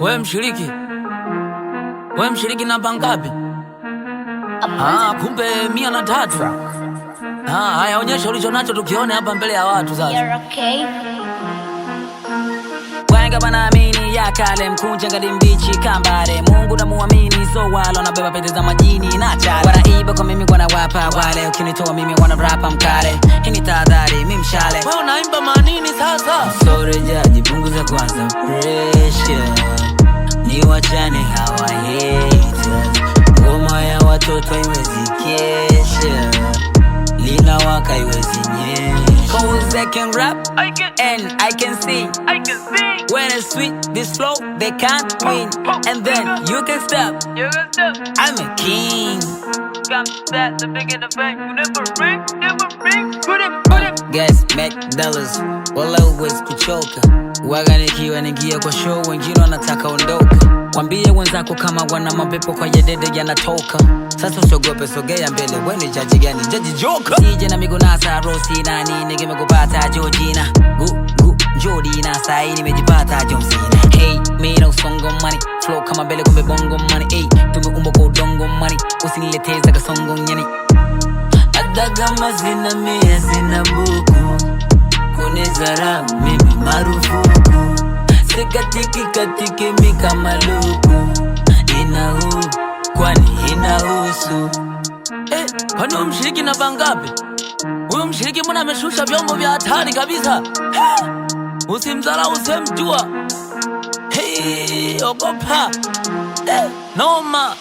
Wewe mshiriki namba ngapi? Kumbe 103. Haya, onyesha ulicho nacho tukione hapa mbele ya watu sasa. You're okay. Wenga wanaamini ya kale mkunja ngali mbichi kambare. Mungu na muamini so wala nabeba pete za majini na chale. Wanaiba kwa mimi wanawapa wale, ukinitoa mimi wanarapa mkale. Hii ni tahadhari mimi mshale. Wewe unaimba manini sasa? Sorry jaji, punguza kwanza pressure. Ni wachane hawa haters. Ngoma ya watoto iwezi kesha, lina waka iwezi nyesha. Cause I can rap and I can sing. When it's sweet, this flow, they can't win. And then you can stop. I'm a king. The big in the bank, you never ring. Put it. Guys, make dollars, wala always kuchoka. Waga nikiwa kwa show, wengine wanataka ondoka. Wambie wenzako kama wana mapepo kwa yedede yanatoka. Sasa usiogope, sogea mbele, wewe ni jaji gani? Jaji Joker. Sije na migonasa rosi nani, nige mekupata Georgina. Jody na sai nimejipata John Cena. Hey, me no songo money, flow kama mbele kumbe bongo money. Hey, tumeumba kwa udongo money, usinileteza kasongo nyani. Hata kama sina mia sina buku, kunizarau mimi marufuku. Sikatiki mika maluku, kwani inahusu. Kwani mshiriki namba ngapi? Huyu mshiriki mbona ameshusha vyombo vya hatari kabisa. Usimdharau usemjua. Ogopa. Noma.